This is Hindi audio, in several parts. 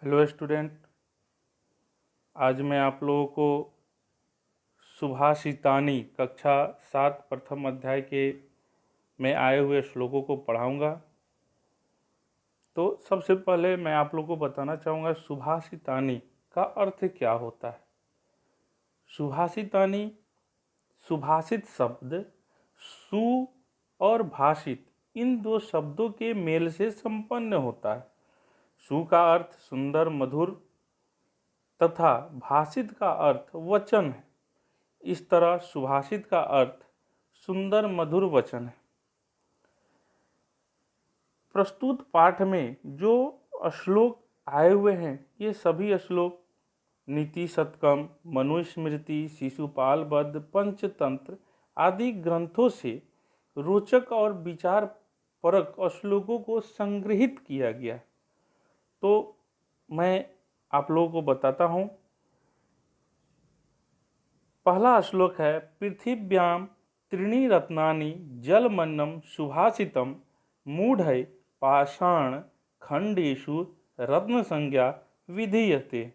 Hello student. आज मैं आप लोगों को सुभाषितानी कक्षा 7 प्रथम अध्याय के में आए हुए श्लोकों को पढ़ाऊंगा। तो सबसे पहले मैं आप लोगों को बताना चाहूँगा सुभाषितानी का अर्थ क्या होता है। सुभाषितानी सुभाषित शब्द सु और भाषित इन दो शब्दों के मेल से संपन्न होता है। सु का अर्थ सुंदर मधुर तथा भाषित का अर्थ वचन है। इस तरह सुभाषित का अर्थ सुंदर मधुर वचन है। प्रस्तुत पाठ में जो श्लोक आए हुए हैं ये सभी श्लोक नीति शतकम, मनुस्मृति, शिशुपाल वध, पंचतंत्र आदि ग्रंथों से रोचक और विचार परक श्लोकों को संग्रहित किया गया। तो मैं आप लोगों को बताता हूँ। पहला श्लोक है पृथिव्याम त्रीणि रत्नानि जलमन्नम सुभाषितम मूढ़ै पाषाण खंडेषु रत्न संज्ञा विधीयते।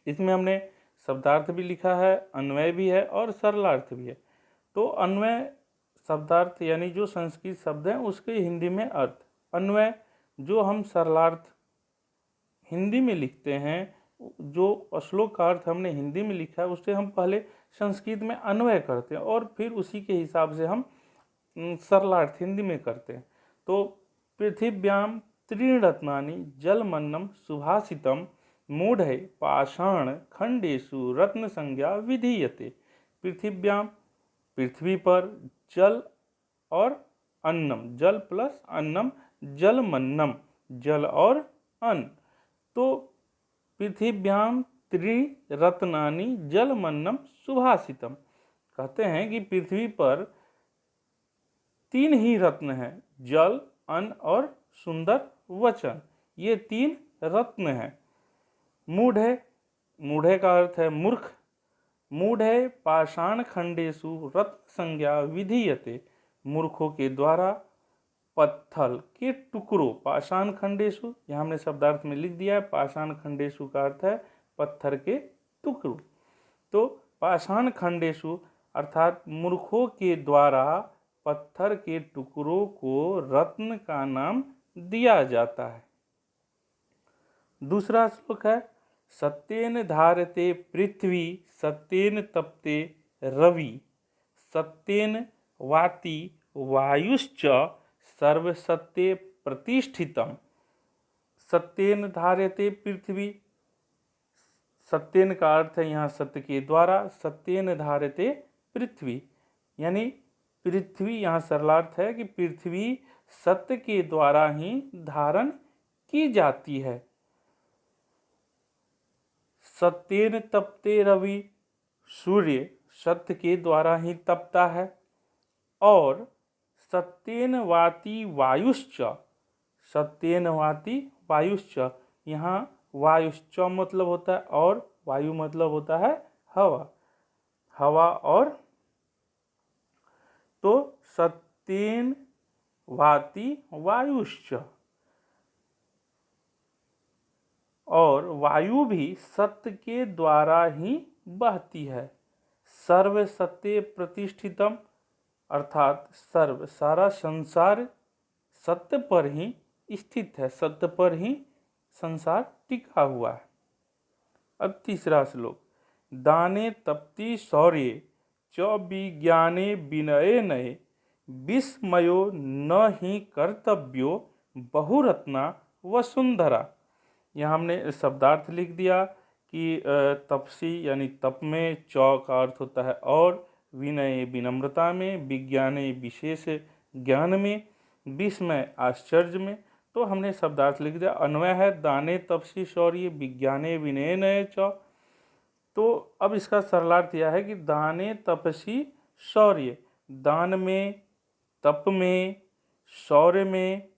इसमें हमने शब्दार्थ भी लिखा है, अन्वय भी है और सरलार्थ भी है। तो अन्वय शब्दार्थ यानी जो संस्कृत शब्द हैं उसके हिंदी में अर्थ, अन्वय जो हम सरलार्थ हिंदी में लिखते हैं, जो श्लोक का अर्थ हमने हिंदी में लिखा है उससे हम पहले संस्कृत में अन्वय करते हैं और फिर उसी के हिसाब से हम सरलार्थ हिंदी में करते हैं। तो पृथिव्याम त्रीणि रत्नानि जलमन्नम सुभाषितम मूढ़ै पाषाण खंडेषु रत्न संज्ञा विधीयते। पृथिव्याम पृथ्वी पर, जल और अन्नम, जल प्लस अन्नम, जलमन्नम जल और अन्न। तो पृथिव्याम त्रीणि रत्नानि जलमन्नम सुभाषितम, कहते हैं कि पृथ्वी पर 3 ही रत्न हैं, जल, अन्न और सुंदर वचन। ये 3 रत्न हैं। मूढ़ै, मूढ़ै का अर्थ है मूर्ख। मूढ़ै पाषाण खंडेषु रत्न संज्ञा विधीयते, मूर्खों के द्वारा पत्थर के टुकड़ों, पाषाण खंडेषु यहाँ हमने शब्दार्थ में लिख दिया है। पाषाण खंडेषु का अर्थ है पत्थर के टुकड़ों। तो पाषाण खंडेषु अर्थात मूर्खों के द्वारा पत्थर के टुकड़ों को रत्न का नाम दिया जाता है। दूसरा श्लोक है सत्येन धारते पृथ्वी सत्येन तपते रवि सत्येन वाति वायुश्च सर्वसत्ये प्रतिष्ठितम। सत्येन धार्यते पृथ्वी, सत्येन का अर्थ है यहाँ सत्य के द्वारा, सत्येन धार्यते पृथ्वी यानी पृथ्वी, यहाँ सरलार्थ है कि पृथ्वी सत्य के द्वारा ही धारण की जाती है। सत्येन तपते रवि, सूर्य सत्य के द्वारा ही तपता है। और सत्येन वाति वायुश्च, सत्येन वाति वायुश्च, यहाँ वायुश्च मतलब होता है और वायु मतलब होता है हवा, हवा। और तो सत्येन वाति वायुश्च, और वायु भी सत्य के द्वारा ही बहती है। सर्व सत्य प्रतिष्ठितम अर्थात सर्व सारा संसार सत्य पर ही स्थित है, सत्य पर ही संसार टिका हुआ है। अब तीसरा श्लोक दाने तप्ति शौर्ये च विज्ञाने विनयने विस्मयो न ही कर्तव्यो बहुरत्ना वसुंधरा। यहाँ हमने शब्दार्थ लिख दिया कि तपसी यानी तप में, च का अर्थ होता है और, विनय विनम्रता में, विज्ञाने विशेष ज्ञान में, विस्मय आश्चर्य में। तो हमने शब्दार्थ लिख दिया। अन्वय है दाने तपसी शौर्य विज्ञाने विनयने च। तो अब इसका सरलार्थ यह है कि दाने तपसी शौर्य, दान में, तप में, शौर्य में,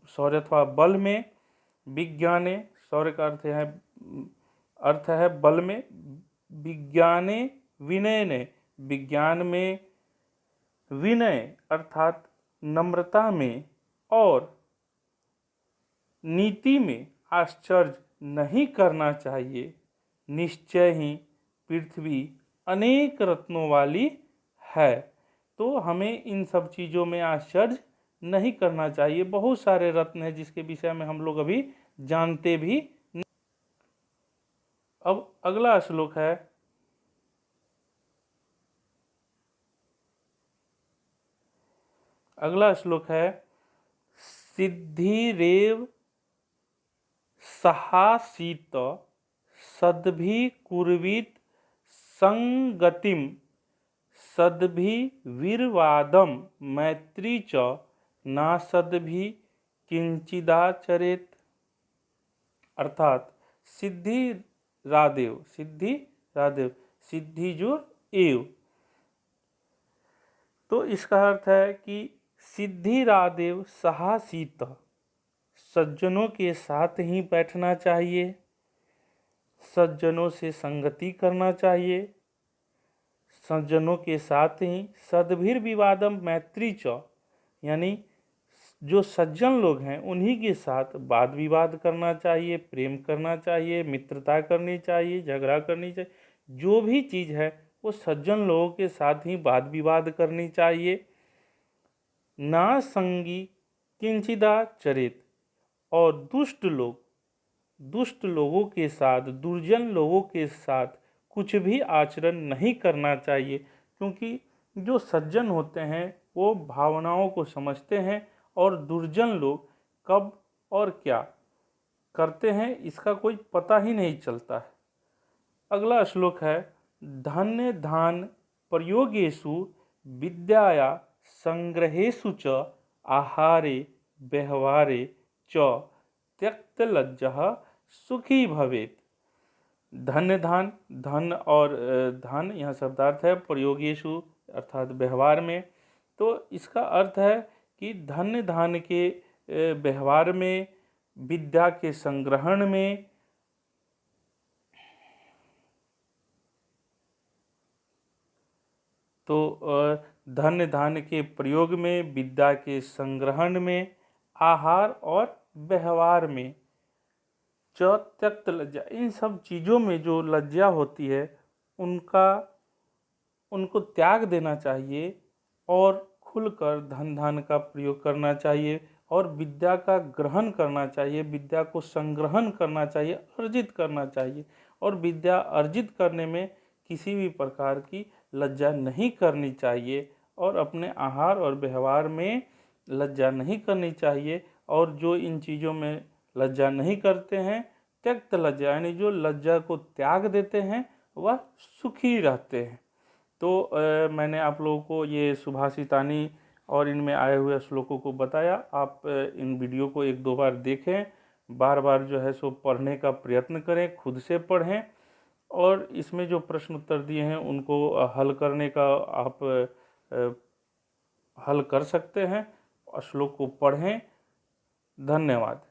शौर्य अथवा बल में, विज्ञाने शौर्य का अर्थ है बल में, विज्ञाने विनयने विज्ञान में, विनय अर्थात नम्रता में, और नीति में आश्चर्य नहीं करना चाहिए। निश्चय ही पृथ्वी अनेक रत्नों वाली है। तो हमें इन सब चीज़ों में आश्चर्य नहीं करना चाहिए। बहुत सारे रत्न हैं जिसके विषय में हम लोग अभी जानते भी नहीं। अब अगला श्लोक है, सिद्धिरेव सहासीत सद्भि कुर्वीत संगतिम सद्भि वीरवादम मैत्री च नासद्भि किंचिदाचरेत। अर्थात सिद्धि रादेव सिद्धि जो एव, तो इसका अर्थ है कि सिद्धि रादेव सहासीत, सज्जनों के साथ ही बैठना चाहिए, सज्जनों से संगति करना चाहिए, सज्जनों के साथ ही सद्भिर विवादम मैत्री च, यानी जो सज्जन लोग हैं उन्हीं के साथ वाद विवाद करना चाहिए, प्रेम करना चाहिए, मित्रता करनी चाहिए, झगड़ा करनी चाहिए। जो भी चीज़ है वो सज्जन लोगों के साथ ही वाद विवाद करनी चाहिए। ना संगी किंचिदा चरित, और दुष्ट लोगों के साथ, दुर्जन लोगों के साथ कुछ भी आचरण नहीं करना चाहिए, क्योंकि जो सज्जन होते हैं वो भावनाओं को समझते हैं और दुर्जन लोग कब और क्या करते हैं इसका कोई पता ही नहीं चलता है। अगला श्लोक है, धन्य धान प्रयोगेषु विद्याया संग्रहेषु च आहारे व्यवहारे च त्यक्त लज्जः सुखी भवेत। धन्य धान, धन और धन यहाँ शब्दार्थ है, प्रयोगेषु अर्थात व्यवहार में। तो इसका अर्थ है कि धन्य धान के व्यवहार में, विद्या के संग्रहण में, तो धन्य धान के प्रयोग में, विद्या के संग्रहण में, आहार और व्यवहार में, च त्यक्त लज्जा, इन सब चीज़ों में जो लज्जा होती है उनको त्याग देना चाहिए और खुलकर धन धान का प्रयोग करना चाहिए और विद्या का ग्रहण करना चाहिए, विद्या को संग्रहण करना चाहिए, अर्जित करना चाहिए। और विद्या अर्जित करने में किसी भी प्रकार की लज्जा नहीं करनी चाहिए और अपने आहार और व्यवहार में लज्जा नहीं करनी चाहिए। और जो इन चीज़ों में लज्जा नहीं करते हैं, त्यक्त लज्जा, यानी जो लज्जा को त्याग देते हैं, वह सुखी रहते हैं। तो मैंने आप लोगों को ये सुभाषितानी और इनमें आए हुए श्लोकों को बताया। आप इन वीडियो को एक दो बार देखें, बार बार जो है सो पढ़ने का प्रयत्न करें, खुद से पढ़ें और इसमें जो प्रश्न उत्तर दिए हैं उनको हल करने का आप हल कर सकते हैं। श्लोक को पढ़ें। धन्यवाद।